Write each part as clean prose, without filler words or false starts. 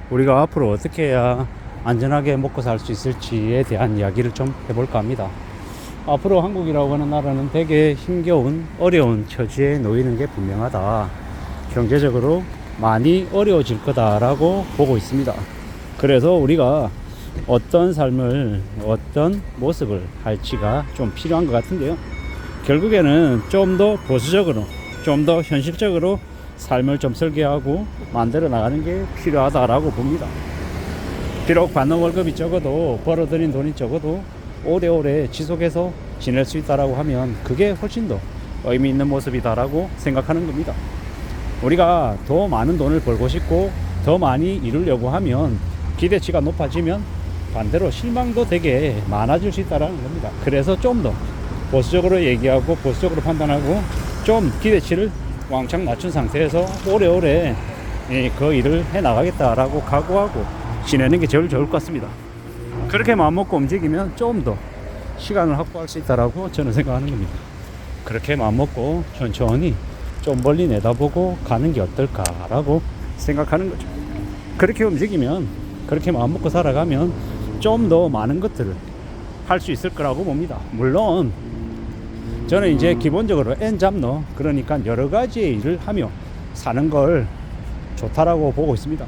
우리가 앞으로 어떻게 해야 안전하게 먹고 살 수 있을지에 대한 이야기를 좀 해볼까 합니다. 앞으로 한국이라고 하는 나라는 되게 힘겨운 어려운 처지에 놓이는 게 분명하다. 경제적으로 많이 어려워질 거다라고 보고 있습니다. 그래서 우리가 어떤 삶을 어떤 모습을 할지가 좀 필요한 것 같은데요. 결국에는 좀 더 보수적으로 좀 더 현실적으로 삶을 좀 설계하고 만들어 나가는 게 필요하다라고 봅니다. 비록 받는 월급이 적어도 벌어들인 돈이 적어도 오래오래 지속해서 지낼 수 있다라고 하면 그게 훨씬 더 의미 있는 모습이다라고 생각하는 겁니다. 우리가 더 많은 돈을 벌고 싶고 더 많이 이루려고 하면 기대치가 높아지면 반대로 실망도 되게 많아질 수 있다는 겁니다. 그래서 좀 더 보수적으로 얘기하고 보수적으로 판단하고 좀 기대치를 왕창 낮춘 상태에서 오래오래 그 일을 해나가겠다라고 각오하고 지내는 게 제일 좋을 것 같습니다. 그렇게 마음먹고 움직이면 좀 더 시간을 확보할 수 있다라고 저는 생각하는 겁니다. 그렇게 마음먹고 천천히 좀 멀리 내다보고 가는 게 어떨까라고 생각하는 거죠. 그렇게 움직이면 그렇게 마음먹고 살아가면 좀 더 많은 것들을 할 수 있을 거라고 봅니다. 물론 저는 이제 기본적으로 엔잡러 그러니까 여러 가지의 일을 하며 사는 걸 좋다라고 보고 있습니다.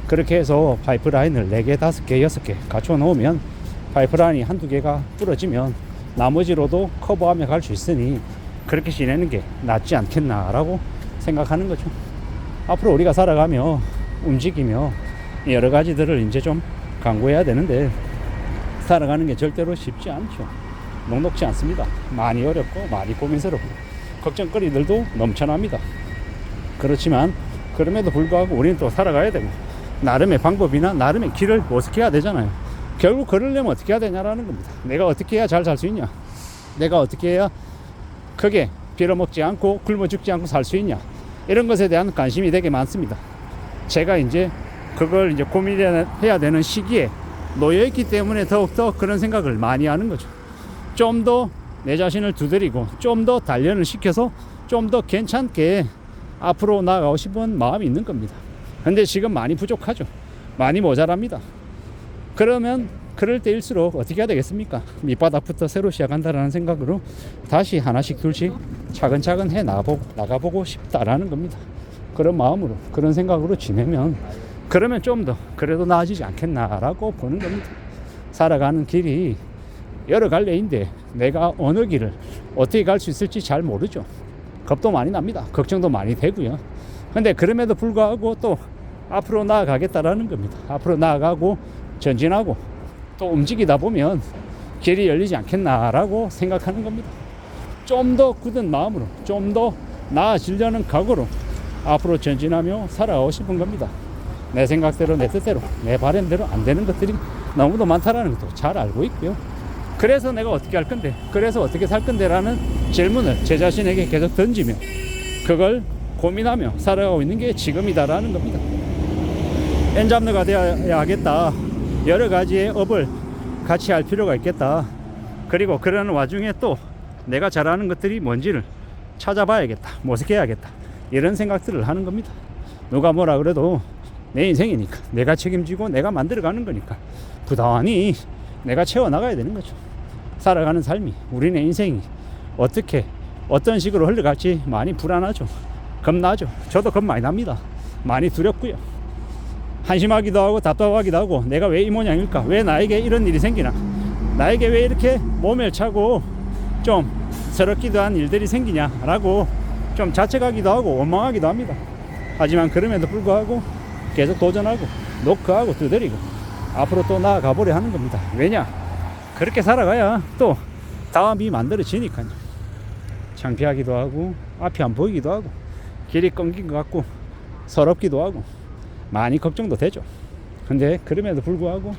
그렇게 해서 파이프라인을 4개, 5개, 6개 갖춰 놓으면 파이프라인이 한두 개가 부러지면 나머지로도 커버하며 갈 수 있으니 그렇게 지내는 게 낫지 않겠나라고 생각하는 거죠. 앞으로 우리가 살아가며 움직이며 여러 가지들을 이제 좀 강구해야 되는데 살아가는 게 절대로 쉽지 않죠. 녹록지 않습니다. 많이 어렵고 많이 고민스럽고 걱정거리들도 넘쳐납니다. 그렇지만 그럼에도 불구하고 우리는 또 살아가야 되고 나름의 방법이나 나름의 길을 모색해야 되잖아요. 결국 그러려면 어떻게 해야 되냐라는 겁니다. 내가 어떻게 해야 잘 살 수 있냐, 내가 어떻게 해야 크게 빌어먹지 않고 굶어 죽지 않고 살 수 있냐, 이런 것에 대한 관심이 되게 많습니다. 제가 이제 그걸 이제 고민해야 되는 시기에 놓여있기 때문에 더욱더 그런 생각을 많이 하는 거죠. 좀 더 내 자신을 두드리고 좀 더 단련을 시켜서 좀 더 괜찮게 앞으로 나아가고 싶은 마음이 있는 겁니다. 근데 지금 많이 부족하죠. 많이 모자랍니다. 그러면 그럴 때일수록 어떻게 해야 되겠습니까? 밑바닥부터 새로 시작한다라는 생각으로 다시 하나씩 둘씩 차근차근 해 나가보고 싶다라는 겁니다. 그런 마음으로 그런 생각으로 지내면 그러면 좀 더 그래도 나아지지 않겠나라고 보는 겁니다. 살아가는 길이 여러 갈래인데 내가 어느 길을 어떻게 갈 수 있을지 잘 모르죠. 겁도 많이 납니다. 걱정도 많이 되고요. 근데 그럼에도 불구하고 또 앞으로 나아가겠다라는 겁니다. 앞으로 나아가고 전진하고 또 움직이다 보면 길이 열리지 않겠나라고 생각하는 겁니다. 좀 더 굳은 마음으로 좀 더 나아지려는 각오로 앞으로 전진하며 살아가고 싶은 겁니다. 내 생각대로 내 뜻대로 내 바람대로 안 되는 것들이 너무도 많다라는 것도 잘 알고 있고요. 그래서 내가 어떻게 할 건데, 그래서 어떻게 살 건데라는 질문을 제 자신에게 계속 던지며 그걸 고민하며 살아가고 있는 게 지금이다라는 겁니다. 엔잡러가 되어야 하겠다. 여러 가지의 업을 같이 할 필요가 있겠다. 그리고 그러는 와중에 또 내가 잘하는 것들이 뭔지를 찾아봐야겠다. 모색해야겠다. 이런 생각들을 하는 겁니다. 누가 뭐라 그래도 내 인생이니까 내가 책임지고 내가 만들어가는 거니까 부단히 내가 채워나가야 되는 거죠. 살아가는 삶이 우리네 인생이 어떻게 어떤 식으로 흘러갈지 많이 불안하죠. 겁나죠. 저도 겁 많이 납니다. 많이 두렵고요. 한심하기도 하고 답답하기도 하고 내가 왜 이 모양일까? 왜 나에게 이런 일이 생기나? 나에게 왜 이렇게 몸을 차고 좀 서럽기도 한 일들이 생기냐라고 좀 자책하기도 하고 원망하기도 합니다. 하지만 그럼에도 불구하고 계속 도전하고 노크하고 두드리고 앞으로 또 나아가 보려 하는 겁니다. 왜냐? 그렇게 살아가야 또 다음이 만들어지니까요. 창피하기도 하고 앞이 안 보이기도 하고 길이 끊긴 것 같고 서럽기도 하고 많이 걱정도 되죠. 근데 그럼에도 불구하고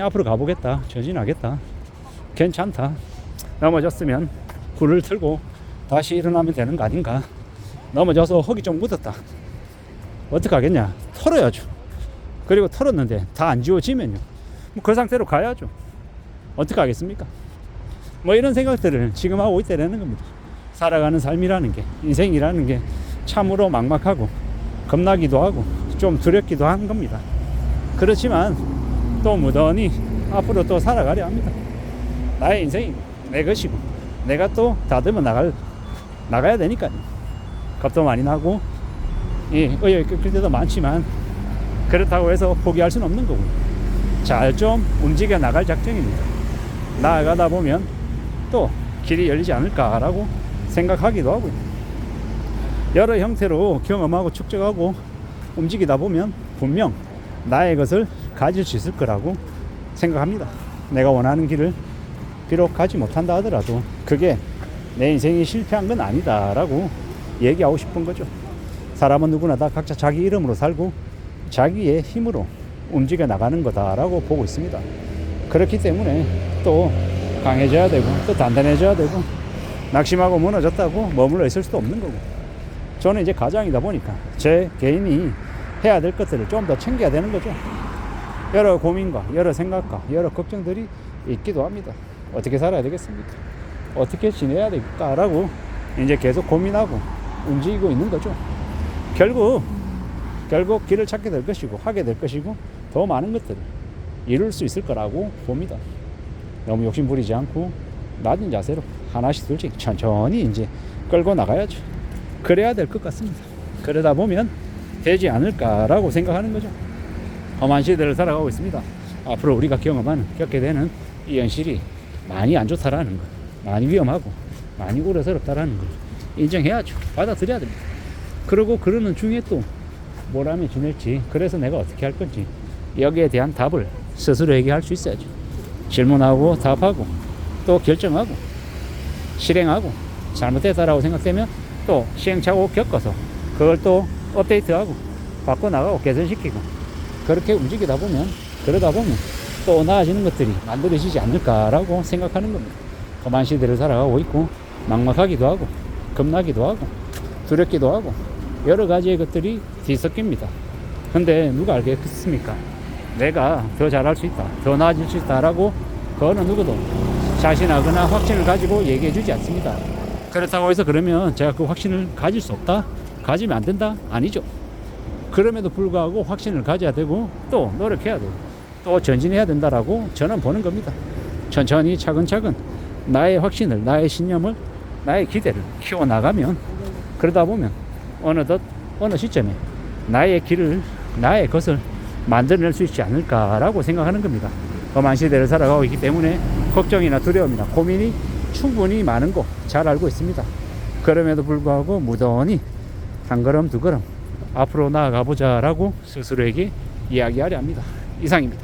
앞으로 가보겠다, 전진하겠다, 괜찮다, 넘어졌으면 굴을 틀고 다시 일어나면 되는 거 아닌가. 넘어져서 흙이 좀 묻었다, 어떡하겠냐? 털어야죠. 그리고 털었는데 다 안 지워지면요, 뭐 그 상태로 가야죠. 어떻게 하겠습니까? 뭐 이런 생각들을 지금 하고 있다는 겁니다. 살아가는 삶이라는 게, 인생이라는 게 참으로 막막하고 겁나기도 하고 좀 두렵기도 한 겁니다. 그렇지만 또 무던히 앞으로 또 살아가려 합니다. 나의 인생이 내 것이고 내가 또 다듬어 나가야 되니까요. 겁도 많이 나고 의욕이 꺾일 때도 많지만 그렇다고 해서 포기할 수는 없는 거고 잘 좀 움직여 나갈 작정입니다. 나아가다 보면 또 길이 열리지 않을까라고 생각하기도 하고요. 여러 형태로 경험하고 축적하고 움직이다 보면 분명 나의 것을 가질 수 있을 거라고 생각합니다. 내가 원하는 길을 비록 가지 못한다 하더라도 그게 내 인생이 실패한 건 아니다라고 얘기하고 싶은 거죠. 사람은 누구나 다 각자 자기 이름으로 살고 자기의 힘으로 움직여 나가는 거다라고 보고 있습니다. 그렇기 때문에 또 강해져야 되고 또 단단해져야 되고 낙심하고 무너졌다고 머물러 있을 수도 없는 거고 저는 이제 가장이다 보니까 제 개인이 해야 될 것들을 좀 더 챙겨야 되는 거죠. 여러 고민과 여러 생각과 여러 걱정들이 있기도 합니다. 어떻게 살아야 되겠습니까? 어떻게 지내야 될까라고 이제 계속 고민하고 움직이고 있는 거죠. 결국 길을 찾게 될 것이고 하게 될 것이고 더 많은 것들을 이룰 수 있을 거라고 봅니다. 너무 욕심 부리지 않고 낮은 자세로 하나씩 둘씩 천천히 이제 끌고 나가야죠. 그래야 될 것 같습니다. 그러다 보면 되지 않을까라고 생각하는 거죠. 험한 시대를 살아가고 있습니다. 앞으로 우리가 겪게 되는 이 현실이 많이 안 좋다라는 거, 많이 위험하고 많이 우려스럽다라는 걸 인정해야죠. 받아들여야 됩니다. 그리고 그러는 중에 또 뭘 하면 지낼지, 그래서 내가 어떻게 할 건지 여기에 대한 답을 스스로에게 할 수 있어야죠. 질문하고 답하고 또 결정하고 실행하고 잘못됐다라고 생각되면 또 시행착오 겪어서 그걸 또 업데이트하고 바꿔나가고 개선시키고 그렇게 움직이다 보면 그러다 보면 또 나아지는 것들이 만들어지지 않을까라고 생각하는 겁니다. 험한 시대를 살아가고 있고 막막하기도 하고 겁나기도 하고 두렵기도 하고 여러 가지의 것들이 뒤섞입니다. 근데 누가 알겠습니까? 내가 더 잘할 수 있다, 더 나아질 수 있다라고 그 어느 누구도 자신하거나 확신을 가지고 얘기해 주지 않습니다. 그렇다고 해서 그러면 제가 그 확신을 가질 수 없다? 가지면 안 된다? 아니죠. 그럼에도 불구하고 확신을 가져야 되고 또 노력해야 되고 또 전진해야 된다라고 저는 보는 겁니다. 천천히 차근차근 나의 확신을, 나의 신념을, 나의 기대를 키워나가면 그러다 보면 어느덧 어느 시점에 나의 길을, 나의 것을 만들어낼 수 있지 않을까라고 생각하는 겁니다. 험한 시대를 살아가고 있기 때문에 걱정이나 두려움이나 고민이 충분히 많은 거 잘 알고 있습니다. 그럼에도 불구하고 무던히 한 걸음 두 걸음 앞으로 나아가 보자라고 스스로에게 이야기하려 합니다. 이상입니다.